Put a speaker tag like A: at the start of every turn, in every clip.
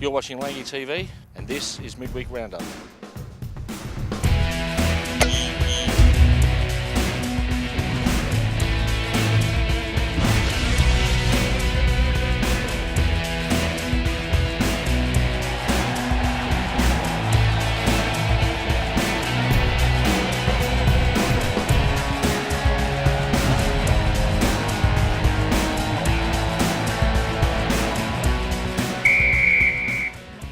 A: You're watching Langy TV, and this is Midweek Roundup.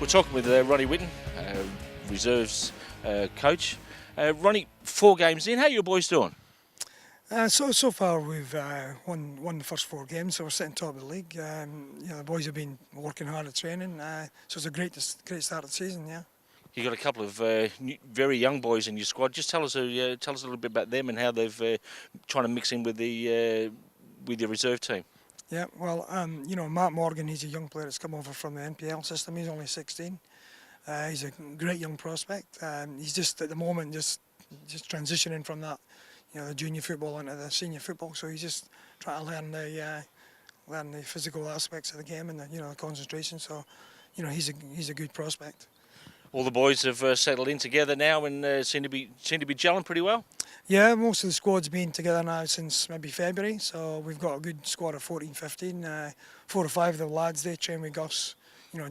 A: We're talking with Ronnie Whitton, reserves coach. Ronnie, 4 games in. How are your boys doing?
B: So far we've won the first 4 games, so we're sitting top of the league. The boys have been working hard at training, so it's a great start of the season. Yeah.
A: You've got a couple of very young boys in your squad. Just tell us a little bit about them and how they've trying to mix in with your reserve team.
B: Yeah, well, Matt Morgan, he's a young player that's come over from the NPL system. He's only 16. He's a great young prospect. He's just at the moment just transitioning from that, the junior football into the senior football. So he's just trying to learn the physical aspects of the game and the concentration. So, he's a good prospect.
A: All the boys have settled in together now and seem to be gelling pretty well.
B: Yeah, most of the squad's been together now since maybe February, so we've got a good squad of 14, 15. 4 or 5 of the lads, they train with Gus,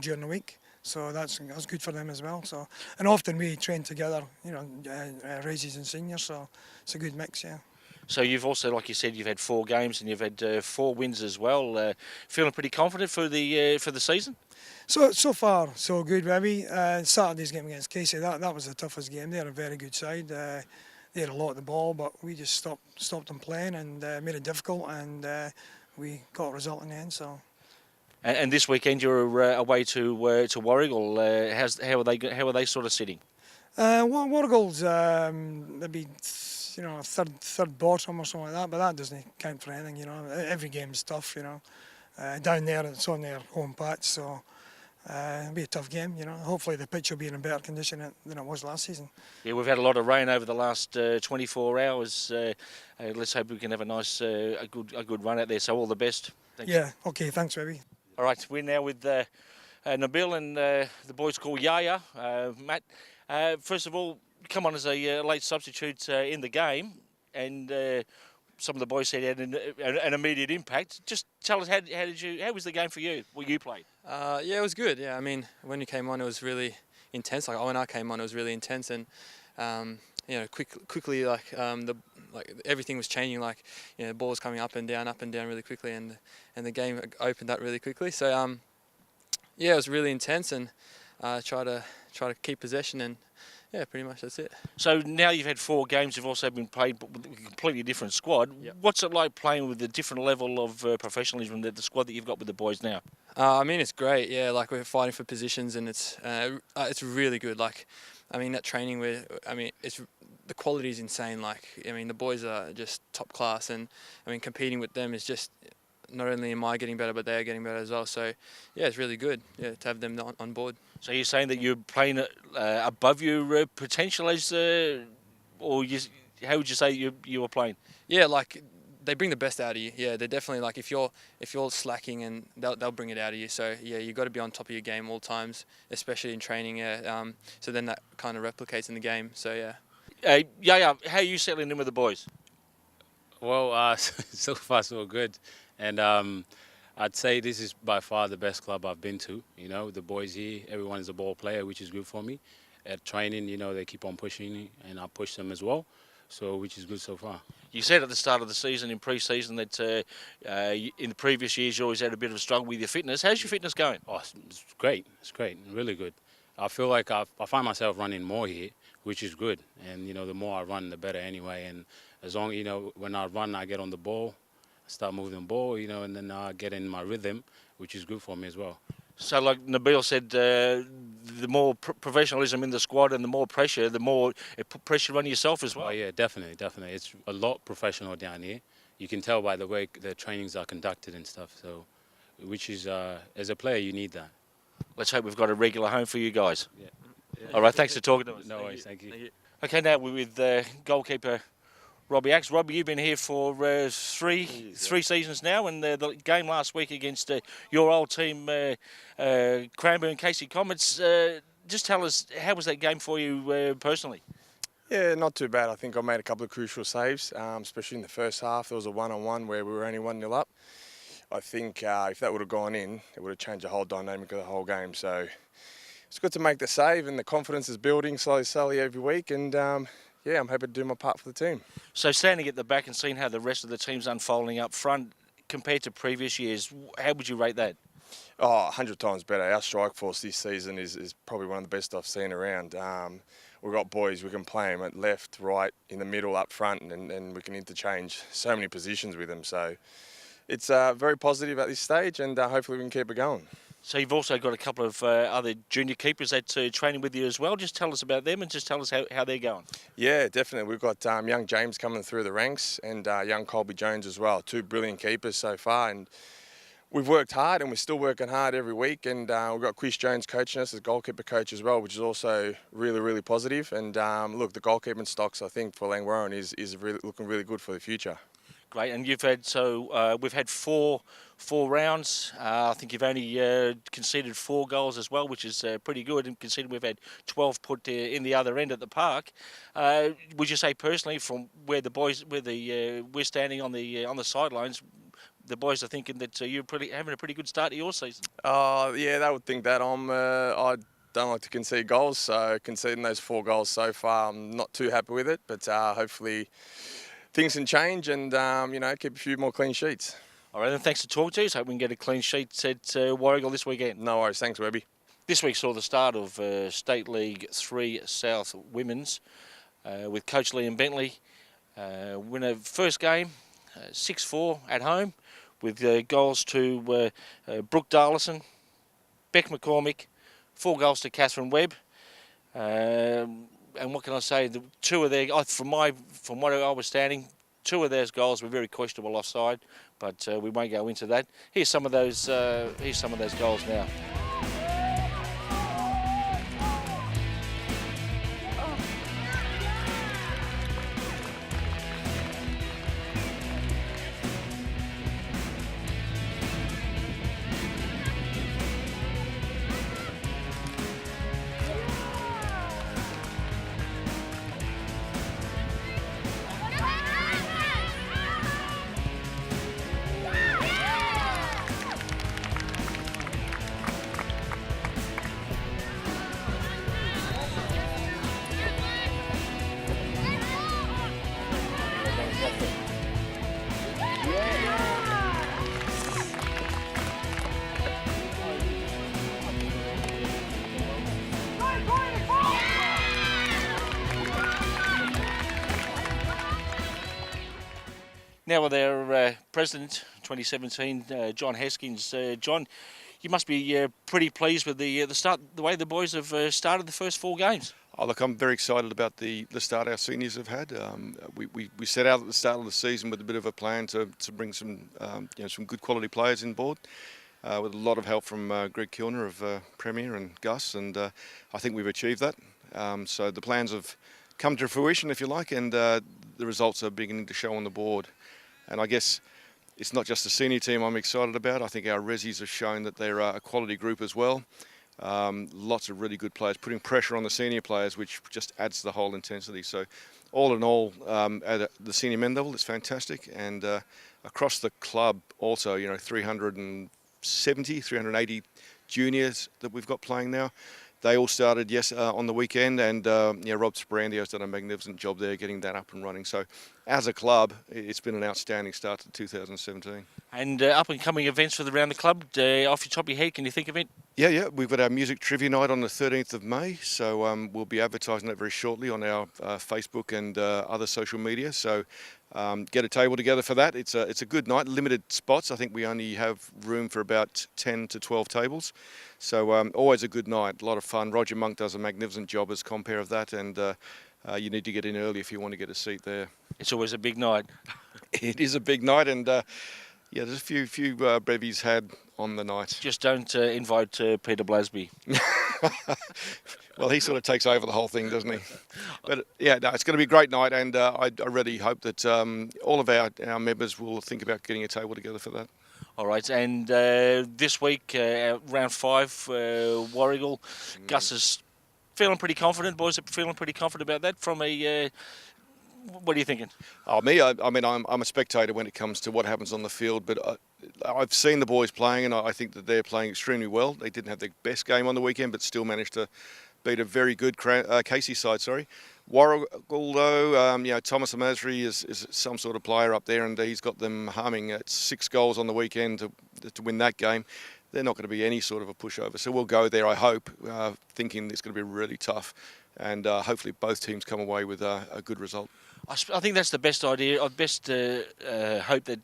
B: during the week, so that's good for them as well. So, and often we train together, raises and seniors, so it's a good mix, yeah.
A: So you've also, like you said, you've had 4 games and you've had 4 wins as well. Feeling pretty confident for the season?
B: So far, so good, maybe. Saturday's game against Casey, that was the toughest game. They're a very good side. They had a lot of the ball, but we just stopped them playing and made it difficult, and we got a result in the end. So.
A: And this weekend you're away to Warrigal. How are they sort of sitting?
B: Warrigal's maybe third bottom or something like that, but that doesn't count for anything. Every game's tough. Down there it's on their home patch, so. It'll be a tough game, Hopefully the pitch will be in a better condition than it was last season.
A: Yeah, we've had a lot of rain over the last 24 hours. Let's hope we can have a good run out there. So all the best. Thanks.
B: Yeah. Okay. Thanks, Robbie.
A: All right, we're now with Nabil and the boys called Yaya. Matt, first of all, come on as a late substitute in the game, and some of the boys said had an immediate impact. Just tell us how was the game for you? What you played?
C: Yeah, it was good. Yeah, I mean, when you came on, it was really intense. Like when I came on, it was really intense, and quickly everything was changing. Like the ball was coming up and down really quickly, and the game opened up really quickly. So yeah, it was really intense, and try to keep possession, and yeah, pretty much that's it.
A: So now you've had 4 games. You've also been played with a completely different squad. Yep. What's it like playing with a different level of professionalism than the squad that you've got with the boys now?
C: I mean, it's great. Yeah, like we're fighting for positions, and it's really good. Like, I mean, that training the quality is insane. Like, I mean, the boys are just top class, and I mean, competing with them is just not only am I getting better, but they're getting better as well. So yeah, it's really good. Yeah, to have them on board. So
A: you're saying that you're playing above your potential how would you say you were playing?
C: Yeah, like they bring the best out of you. Yeah, they're definitely like if you're slacking, and they'll bring it out of you. So yeah, you got to be on top of your game all times, especially in training. Yeah. So then that kind of replicates in the game. So yeah.
A: Yeah. How are you settling in with the boys?
D: Well, so far so good, and I'd say this is by far the best club I've been to. The boys here, everyone is a ball player, which is good for me. At training, they keep on pushing me, and I push them as well, so which is good so far.
A: You said at the start of the season, in pre-season, that in the previous years you always had a bit of a struggle with your fitness. How's your fitness going?
D: Oh, it's great. It's great. Really good. I feel like I find myself running more here, which is good. And, the more I run, the better anyway. And as long, when I run, I get on the ball, start moving the ball, and then I get in my rhythm, which is good for me as well.
A: So like Nabil said, the more professionalism in the squad and the more pressure, the more it put pressure on yourself as well.
D: Oh yeah, definitely. It's a lot professional down here. You can tell by the way the trainings are conducted and stuff. So, which is, as a player, you need that.
A: Let's hope we've got a regular home for you guys.
D: Yeah.
A: All right, thanks for talking to us.
D: No worries, thank you.
A: Okay, now we're with goalkeeper Robbie Acs. Robbie, you've been here for three seasons now, and the game last week against your old team, Cranbourne Casey Comets. Just tell us, how was that game for you personally?
E: Yeah, not too bad. I think I made a couple of crucial saves, especially in the first half. There was a one-on-one where we were only 1-0 up. I think if that would have gone in, it would have changed the whole dynamic of the whole game. So it's good to make the save, and the confidence is building slowly every week. And yeah, I'm happy to do my part for the team.
A: So standing at the back and seeing how the rest of the team's unfolding up front compared to previous years, how would you rate that?
E: Oh, 100 times better. Our strike force this season is probably one of the best I've seen around. We've got boys, we can play them at left, right, in the middle, up front, and we can interchange so many positions with them. So it's very positive at this stage, and hopefully we can keep it going.
A: So you've also got a couple of other junior keepers that training with you as well. Just tell us about them and just tell us how they're going.
E: Yeah, definitely. We've got young James coming through the ranks and young Colby Jones as well. 2 brilliant keepers so far, and we've worked hard and we're still working hard every week. And we've got Chris Jones coaching us as goalkeeper coach as well, which is also really positive. And look, the goalkeeping stocks, I think, for Langwarrin is really, looking really good for the future.
A: Great, and you've had we've had four rounds. I think you've only conceded 4 goals as well, which is pretty good. And considering we've had 12 put in the other end at the park, would you say personally, from where we're standing on the sidelines, the boys are thinking that you're having a pretty good start to your season?
E: Yeah, they would think that. I don't like to concede goals, so conceding those 4 goals so far, I'm not too happy with it. But hopefully things can change and, keep a few more clean sheets.
A: All right, then thanks for talking to us. Hope we can get a clean sheet at Warragul this weekend.
E: No worries. Thanks, Webby.
A: This week saw the start of State League 3 South Women's with Coach Liam Bentley. Winner first game, 6-4 at home, with goals to Brooke Darlison, Beck McCormick, 4 goals to Catherine Webb. And what can I say? The 2 of their, from what I was standing, 2 of their goals were very questionable offside, but we won't go into that. Here's some of those goals now. Now with our President 2017, John Heskins. John, you must be pretty pleased with the way the boys have started the first 4 games.
F: Oh, look, I'm very excited about the start our seniors have had. We set out at the start of the season with a bit of a plan to bring some some good quality players in board, with a lot of help from Greg Kilner of Premier and Gus, and I think we've achieved that. So the plans have come to fruition, if you like, and the results are beginning to show on the board. And I guess it's not just the senior team I'm excited about. I think our resis have shown that they're a quality group as well. Lots of really good players, putting pressure on the senior players, which just adds to the whole intensity. So all in all, at the senior men level, it's fantastic. And across the club also, 380 juniors that we've got playing now. They all started, on the weekend, and Rob Sprandio's done a magnificent job there getting that up and running. So as a club, it's been an outstanding start to 2017.
A: And up-and-coming events for around the club, off your top of your head, can you think of it?
F: Yeah, we've got our music trivia night on the 13th of May, so we'll be advertising that very shortly on our Facebook and other social media. So get a table together for that. It's a good night, limited spots. I think we only have room for about 10 to 12 tables. So always a good night, a lot of fun. Roger Monk does a magnificent job as compere of that, and you need to get in early if you want to get a seat there.
A: It's always a big night.
F: It is a big night, and there's a few bevies had on the night.
A: Just don't invite Peter Blasby.
F: Well, he sort of takes over the whole thing, doesn't he? But yeah, no, it's going to be a great night, and I really hope that all of our members will think about getting a table together for that.
A: All right, and this week, round 5, Warragul. Gus is feeling pretty confident. Boys are feeling pretty confident about that. From a, what are you thinking?
F: Oh, me? I mean, I'm a spectator when it comes to what happens on the field, but I've seen the boys playing, and I think that they're playing extremely well. They didn't have their best game on the weekend, but still managed to beat a very good Casey side. Warragul, though, Thomas Amazri is some sort of player up there, and he's got them humming at 6 goals on the weekend to win that game. They're not going to be any sort of a pushover. So we'll go there, I hope, thinking it's going to be really tough, and hopefully both teams come away with a good result.
A: I think that's the best idea. I'd best hope that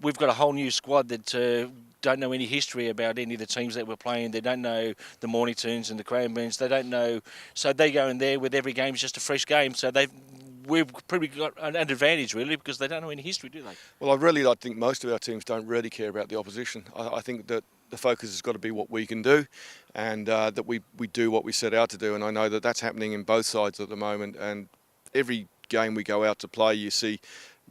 A: we've got a whole new squad that don't know any history about any of the teams that we're playing. They don't know the Morningtons and the Cranbournes. They don't know. So they go in there with every game is just a fresh game. So we've probably got an advantage, really, because they don't know any history, do they?
F: Well, I think most of our teams don't really care about the opposition. I think that the focus has got to be what we can do, and that we do what we set out to do. And I know that that's happening in both sides at the moment. And every game we go out to play, you see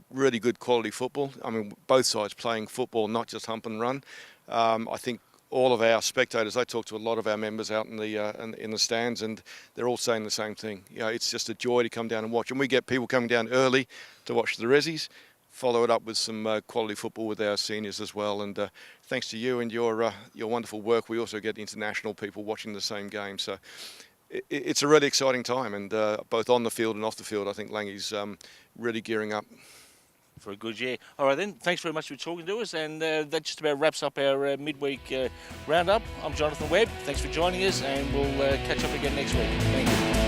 F: really good quality football. I mean, both sides playing football, not just hump and run. I think all of our spectators, I talk to a lot of our members out in the stands, and they're all saying the same thing. It's just a joy to come down and watch. And we get people coming down early to watch the Rezzies, follow it up with some quality football with our seniors as well. And thanks to you and your wonderful work, we also get international people watching the same game. So it's a really exciting time, and both on the field and off the field, I think Langie's really gearing up.
A: For a good year. All right then, thanks very much for talking to us, and that just about wraps up our midweek roundup. I'm Jonathan Webb, thanks for joining us, and we'll catch up again next week. Thank you.